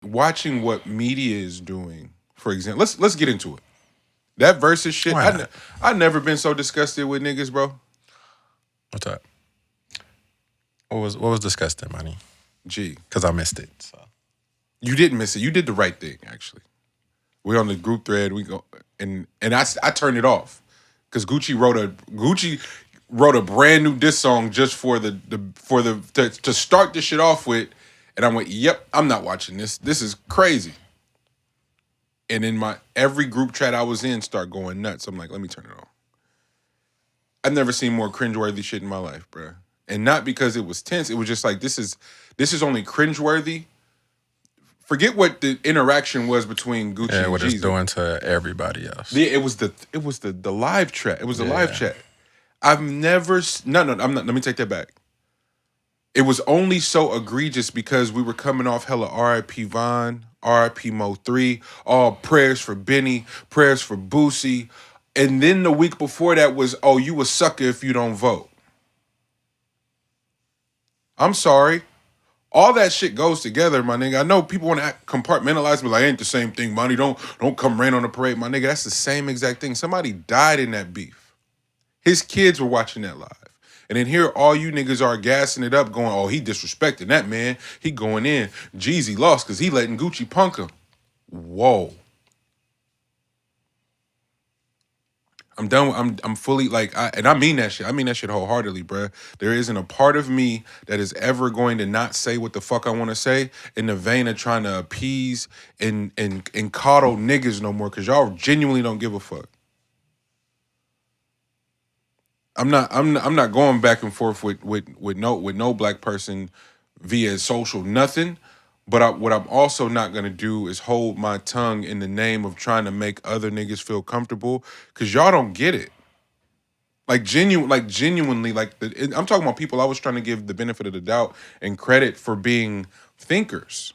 watching what media is doing, for example, let's get into it. That versus shit. Why not? I never been so disgusted with niggas, bro. What's up? What was disgusting, money? Gee, Because I missed it. So you didn't miss it. You did the right thing, actually. We on the group thread. We go and I turned it off because Gucci wrote a brand new diss song just for to start this shit off with, and I went, yep, I'm not watching this. This is crazy. And in my every group chat I was in, start going nuts. I'm like, let me turn it on. I've never seen more cringeworthy shit in my life, bro. And not because it was tense. It was just like this is only cringeworthy. Forget what the interaction was between Gucci yeah, and what it's Jeezy. doing to everybody else. Yeah, it was the live chat. It was the live Yeah. chat. I've never no, I'm not. Let me take that back. It was only so egregious because we were coming off hella R.I.P. Vaughn, R.I.P. Mo 3, all prayers for Benny, prayers for Boosie. And then the week before that was, oh, you a sucker if you don't vote. I'm sorry. All that shit goes together, my nigga. I know people want to compartmentalize, but like, ain't the same thing, money. Don't come rain on the parade, my nigga. That's the same exact thing. Somebody died in that beef. His kids were watching that live. And then here all you niggas are gassing it up, going, oh, he disrespecting that man. He going in. Jeezy lost because he letting Gucci punk him. Whoa. I'm done. I'm fully like, and I mean that shit. I mean that shit wholeheartedly, bruh. There isn't a part of me that is ever going to not say what the fuck I want to say in the vein of trying to appease and coddle niggas no more because y'all genuinely don't give a fuck. I'm not going back and forth with no black person via social nothing. But what I'm also not gonna do is hold my tongue in the name of trying to make other niggas feel comfortable because y'all don't get it. Genuinely, I'm talking about people I was trying to give the benefit of the doubt and credit for being thinkers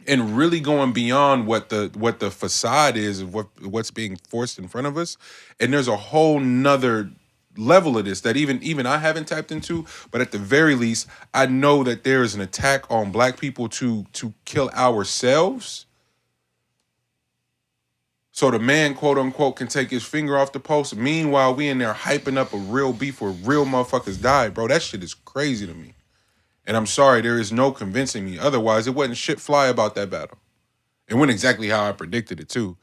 and really going beyond what the facade is of what's being forced in front of us. And there's a whole nother level of this that even I haven't tapped into, but at the very least, I know that there is an attack on black people to kill ourselves. So the man, quote unquote, can take his finger off the post. Meanwhile, we in there hyping up a real beef where real motherfuckers died, bro. That shit is crazy to me. And I'm sorry, there is no convincing me. Otherwise, it wasn't shit fly about that battle. It went exactly how I predicted it too.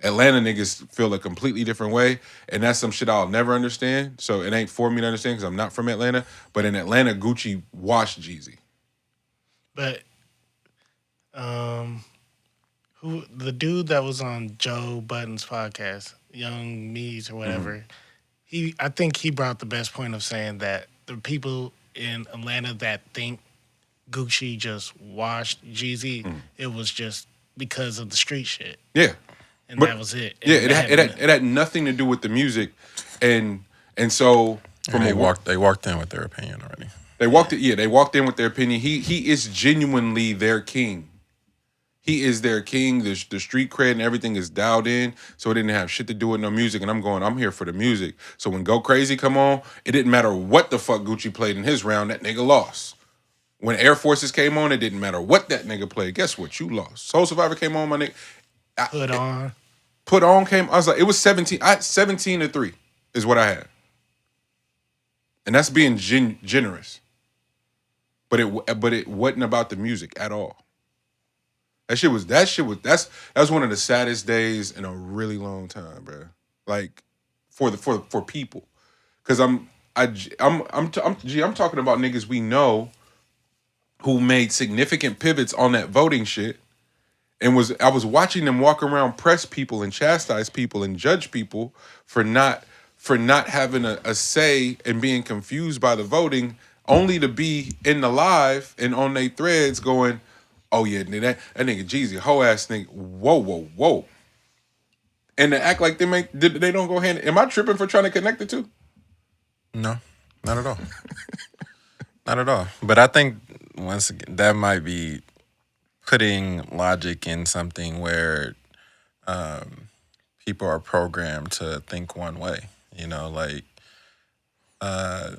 Atlanta niggas feel a completely different way, and that's some shit I'll never understand. So it ain't for me to understand because I'm not from Atlanta. But in Atlanta, Gucci washed Jeezy. But um, who the dude that was on Joe Budden's podcast, Young Mees or whatever, I think he brought the best point of saying that the people in Atlanta that think Gucci just washed Jeezy, it was just because of the street shit, Yeah, and but that was it. yeah, And it had, it had it had nothing to do with the music, and so And from a they walked in with their opinion already. they walked in with their opinion. He is genuinely their king. He is their king. The street cred and everything is dialed in, so it didn't have shit to do with no music. And I'm here for the music. So when Go Crazy come on, it didn't matter what the fuck Gucci played in his round. That nigga lost. When Air Forces came on, it didn't matter what that nigga played. Guess what? You lost. Soul Survivor came on, my nigga. put on. Put on came. I was like, it was 17. 17-3 is what I had, and that's being generous. But it wasn't about the music at all. That was one of the saddest days in a really long time, bro. Like for people, because I'm talking about niggas we know who made significant pivots on that voting shit, and I was watching them walk around, press people and chastise people and judge people for not having a say and being confused by the voting, only to be in the live and on their threads going, oh yeah, that nigga Jeezy, hoe ass nigga, whoa, and to act like they don't go hand. Am I tripping for trying to connect the two? No, not at all. Not at all. But I think once again, that might be putting logic in something where um, people are programmed to think one way. Like I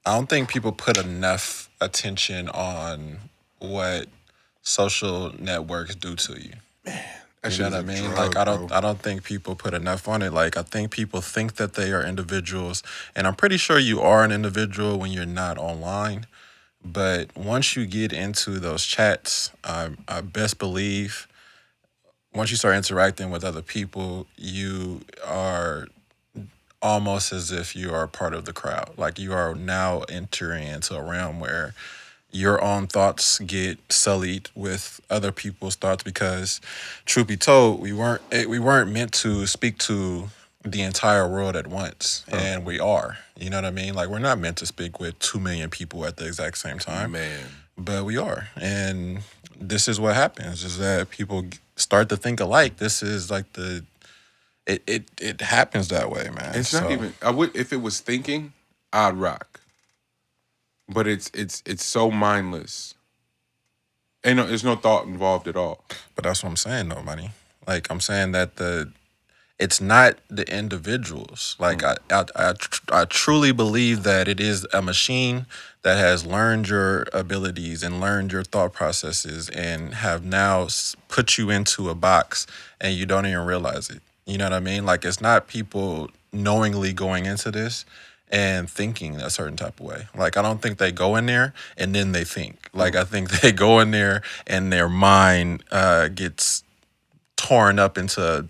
don't think people put enough attention on what social networks do to you. That You shit know is what I a mean? Like drug, bro. I don't think people put enough on it. Like I think people think that they are individuals, and I'm pretty sure you are an individual when you're not online. But once you get into those chats, I best believe once you start interacting with other people, you are almost as if you are part of the crowd. Like you are now entering into a realm where your own thoughts get sullied with other people's thoughts because truth be told we weren't meant to speak to the entire world at once, and we are, you know what I mean, like we're not meant to speak with 2 million people at the exact same time, Man. but we are. And this is what happens is that people start to think alike. This is like it happens that way, man. It's not So even I would if it was thinking, I'd rock. But it's so mindless. Ain't no there's no thought involved at all. but that's what I'm saying though, money. Like I'm saying that it's not the individuals. Like I truly believe that it is a machine that has learned your abilities and learned your thought processes and have now put you into a box and you don't even realize it. You know what I mean? Like it's not people knowingly going into this and thinking a certain type of way. Like I don't think they go in there and then they think. Like I think they go in there and their mind gets torn up into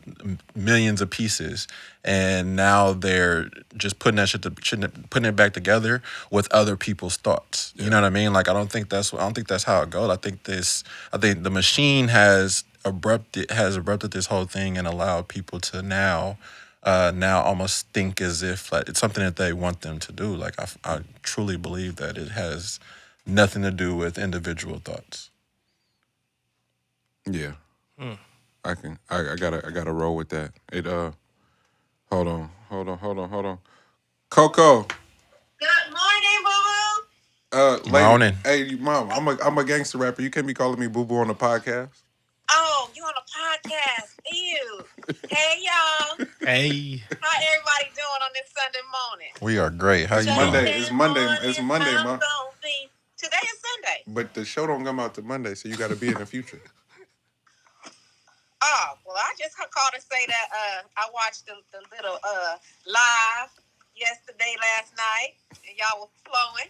millions of pieces, and now they're just putting that putting it back together with other people's thoughts. You know what I mean? Like I don't think that's how it goes. I think the machine has abrupted this whole thing and allowed people to now almost think as if like it's something that they want them to do. Like I truly believe that it has nothing to do with individual thoughts. Yeah. I gotta roll with that. It hold on. Coco, Good morning, boo boo. lady. Morning. Hey mom, I'm a gangster rapper. You can't be calling me boo boo on the podcast. Oh, you on a podcast? Ew. Hey, y'all. Hey, How everybody doing on this Sunday morning? We are great. How It's you doing? Monday. Sunday It's Monday. morning, It's Monday, I'm ma. gonna be. Today is Sunday. But the show don't come out to Monday, so you gotta be in the future. Oh, well, I just called to say that I watched the little live yesterday, last night, and y'all was flowing.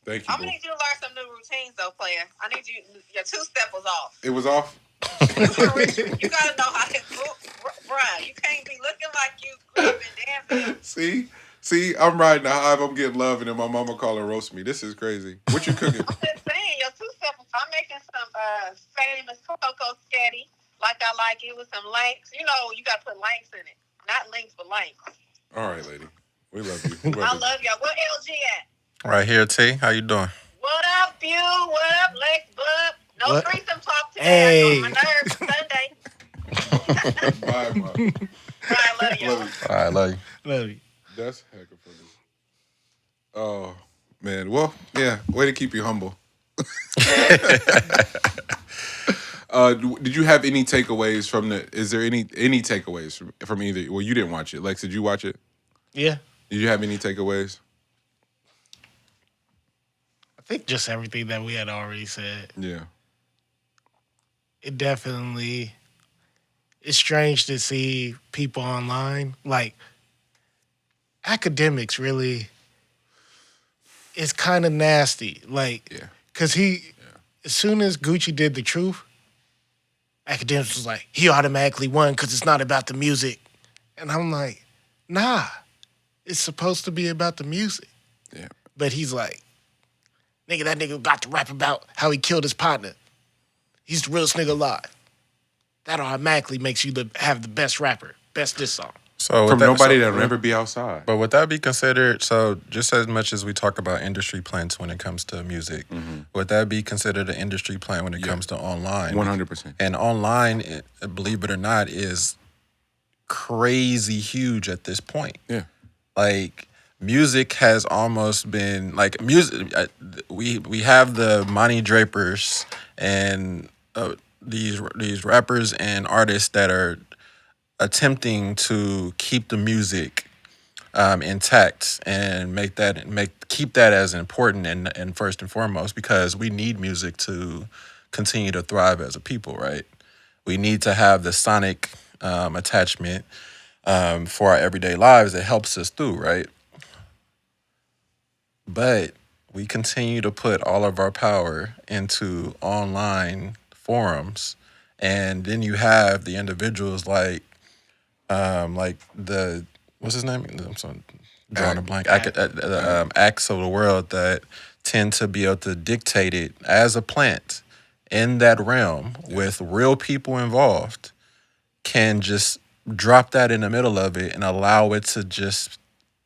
Thank you, I'm boo. gonna need you to learn some new routines, though, player. I need you. Your two step was off. It was off. You gotta know how to, bruh. You can't be looking like you grew up in Danville. See, I'm riding the hive. I'm getting love, and then my mama call and roast me. This is crazy. What you cooking? I'm just saying, your two step. I'm making some famous cocoa sketty, like I like it with some links. You know, you gotta put links in it, not links, but links. All right, lady. We love you. We I love you. love y'all. Where LG at? Right here, T. How you doing? What up, you? What up, Lex Bub? No what? threesome talk today. Hey. I know my nerves. Sunday. Bye, ma. All right, love y'all. Love you. All right, love you. Love you. That's heck of funny. Oh man. Well, yeah. Way to keep you humble. Did you have any takeaways from the? Is there any takeaways from either? Well, you didn't watch it. Lex, did you watch it? Yeah, Did you have any takeaways? I think just everything that we had already said. Yeah. It definitely. It's strange to see people online like academics. Really, it's kind of nasty. Like, Yeah. cause as soon as Gucci did the truth, academics was like, he automatically won because it's not about the music. And I'm like, nah, it's supposed to be about the music. Yeah. But he's like, nigga, that nigga got to rap about how he killed his partner. He's the realest nigga alive. That automatically makes you have the best rapper, best diss song. So From nobody that'll never be outside. But would that be considered? So just as much as we talk about industry plants when it comes to music, would that be considered an industry plant when it comes to online? 100%. And online, believe it or not, is crazy huge at this point. Yeah. Like music has almost been like music. We have the Monty Drapers and these rappers and artists that are attempting to keep the music intact and keep that as important and first and foremost because we need music to continue to thrive as a people, right? We need to have the sonic attachment for our everyday lives that helps us through, right? But we continue to put all of our power into online forums, and then you have the individuals like the what's his name? I'm sorry, drawing a blank. Acts of the world that tend to be able to dictate it as a plant in that realm with real people involved can just drop that in the middle of it and allow it to just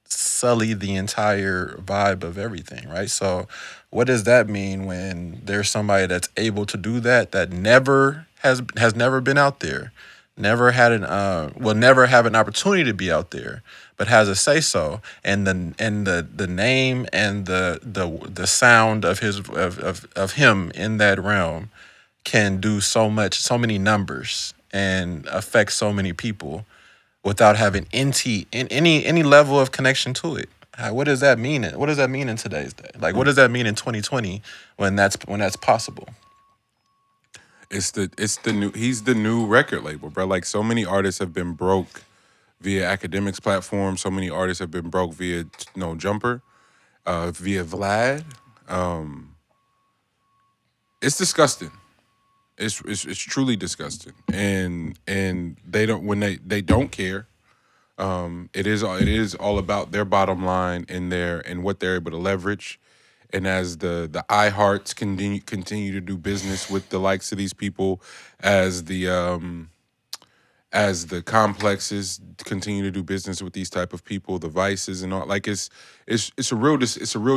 sully the entire vibe of everything, right? So, what does that mean when there's somebody that's able to do that that never has never been out there, never had an will never have an opportunity to be out there, but has a say so, and the name and the sound of of him in that realm can do so much, so many numbers and affect so many people without having any level of connection to it. What does that mean? What does that mean in today's day? Like, what does that mean in 2020 when that's possible? It's the new he's the new record label, bro. Like so many artists have been broke via academics platforms. So many artists have been broke via No Jumper, via Vlad. It's disgusting. It's truly disgusting, and they don't when they don't care. It is all about their bottom line and what they're able to leverage. And as the iHearts continue to do business with the likes of these people, as the complexes continue to do business with these type of people, the vices and all, like it's a real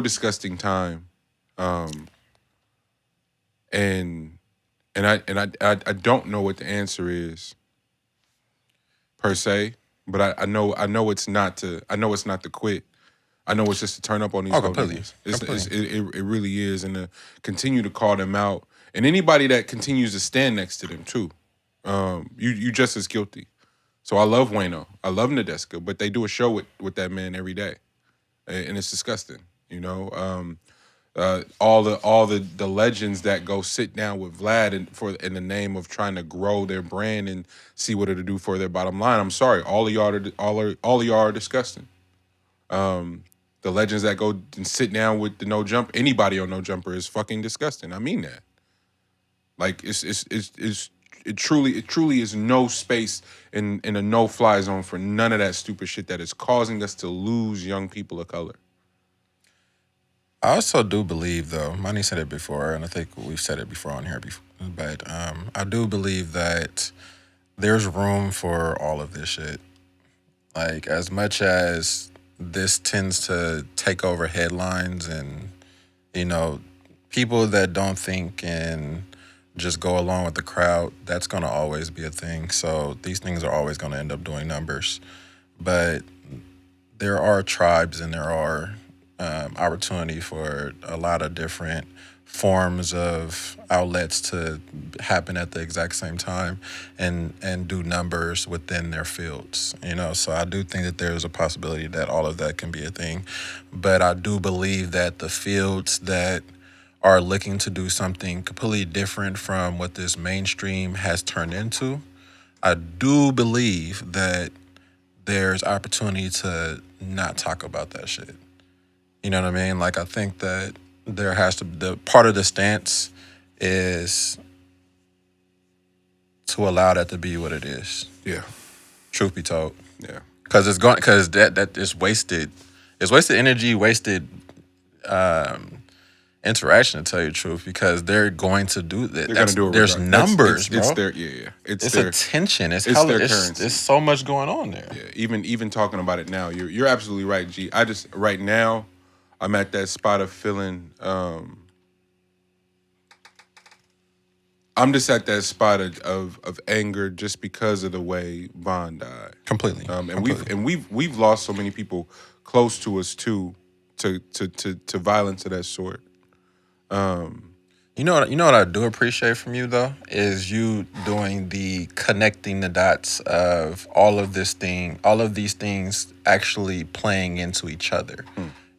disgusting time, and I don't know what the answer is per se, but I know it's not to quit. I know it's just to turn up on these Oh, whole completely, niggas. completely. It really is, and to continue to call them out, and anybody that continues to stand next to them too. You just as guilty. So I love Wayno, I love Nadeska, but they do a show with that man every day, and it's disgusting. You know, all the legends that go sit down with Vlad in the name of trying to grow their brand and see what it'll do for their bottom line. I'm sorry, all of y'all are disgusting. The legends that go and sit down with the No Jump, anybody on No Jumper is fucking disgusting. I mean that. Like it truly is no space in a no fly zone for none of that stupid shit that is causing us to lose young people of color. I also do believe, though, Money said it before, and I think we've said it before on here before, but I do believe that there's room for all of this shit. Like, as much as this tends to take over headlines and, you know, people that don't think and just go along with the crowd, that's going to always be a thing. So these things are always going to end up doing numbers. But there are tribes and there are opportunity for a lot of different forms of outlets to happen at the exact same time and do numbers within their fields, you know. So I do think that there's a possibility that all of that can be a thing, but I do believe that the fields that are looking to do something completely different from what this mainstream has turned into, I do believe that there's opportunity to not talk about that shit. You know what I mean? Like, I think that there has to the part of the stance is to allow that to be what it is. Yeah, Truth be told, yeah. because that is wasted. It's wasted energy, wasted interaction. To tell you the truth, because they're going to do that. They're gonna do it. There's numbers, it's bro. their yeah. It's Their attention. It's it's hella, their it's, currency. it's so much going on there. Yeah, even talking about it now, you're absolutely right, G. I just right now, I'm at that spot of feeling. I'm just at that spot of anger just because of the way Von died. Completely. And Completely. we've lost so many people close to us too to violence of that sort. You know what I do appreciate from you though is you doing the connecting the dots of all of these things actually playing into each other.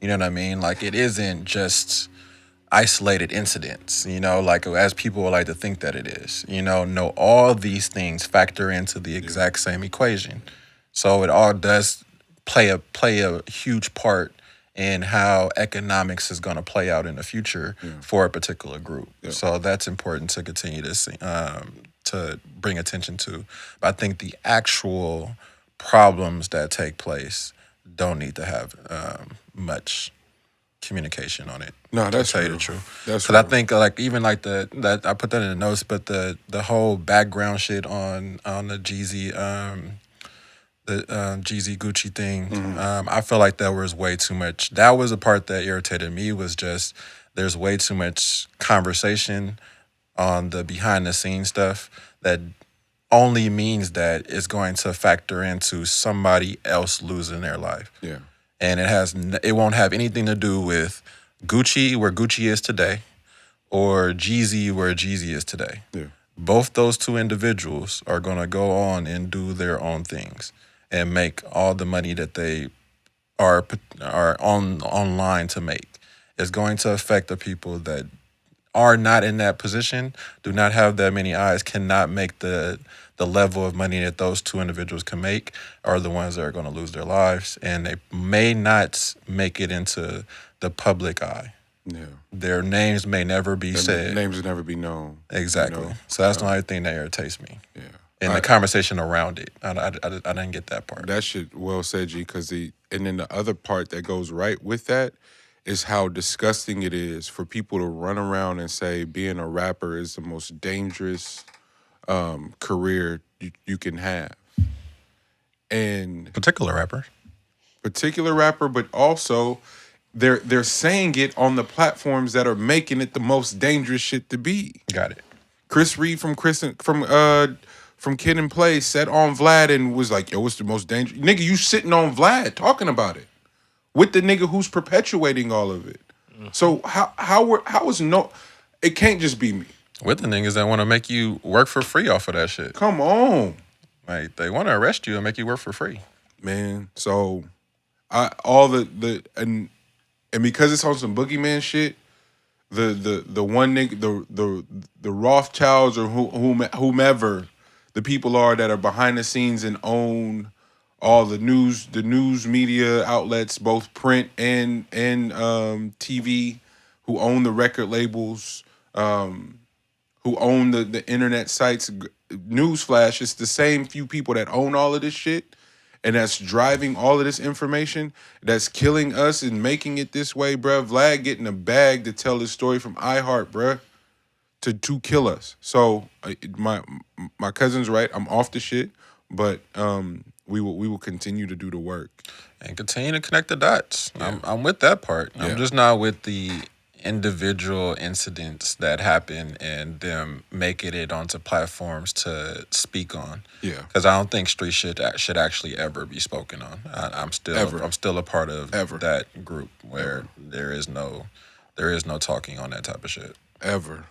You know what I mean? Like, it isn't just isolated incidents, like as people would like to think that it is. No, all these things factor into the exact same equation. So it all does play a huge part in how economics is going to play out in the future for a particular group. So that's important to continue to see, to bring attention to. But I think the actual problems that take place don't need to have much communication on it. No, that's to tell you real. the truth. That's Because I real. think like even like that I put that in the notes, but the whole background shit on the Jeezy Jeezy Gucci thing, I feel like there was way too much. That was the part that irritated me. Was just there's way too much conversation on the behind the scenes stuff that only means that it's going to factor into somebody else losing their life. Yeah. And it won't have anything to do with Gucci where Gucci is today or Jeezy where Jeezy is today. Yeah. Both those two individuals are going to go on and do their own things and make all the money that they are online to make. It's going to affect the people that are not in that position, do not have that many eyes, cannot make the level of money that those two individuals can make, are the ones that are going to lose their lives, and they may not make it into the public eye. Yeah. Their names may never be said. Names will never be known. Exactly. You know? So that's the only thing that irritates me. Yeah. And the conversation around it. I didn't get that part. That shit well said, G, because and then the other part that goes right with that is how disgusting it is for people to run around and say being a rapper is the most dangerous career you can have. And Particular rapper. particular rapper, but also they're saying it on the platforms that are making it the most dangerous shit to be. Got it. Chris Reed from Kid and Play sat on Vlad and was like, "Yo, what's the most dangerous nigga? You sitting on Vlad talking about it with the nigga who's perpetuating all of it. So how is no? It can't just be me. With the niggas that want to make you work for free off of that shit. Come on, Like they want to arrest you and make you work for free. man. So I all the and because it's on some boogeyman shit, the one nigga the Rothschilds or whomever the people are that are behind the scenes and own all the news media outlets, both print and TV, who own the record labels, who own the internet sites. Newsflash, it's the same few people that own all of this shit and that's driving all of this information that's killing us and making it this way, bruh. Vlad getting a bag to tell his story from iHeart, bruh, to kill us. So my cousin's right. I'm off the shit, but we will continue to do the work And continue to connect the dots. Yeah. I'm with that part. Yeah. I'm just not with the individual incidents that happen and them making it onto platforms to speak on. Yeah. Because I don't think street shit should actually ever be spoken on. I'm still a part of that group where there is no talking on that type of shit. ever.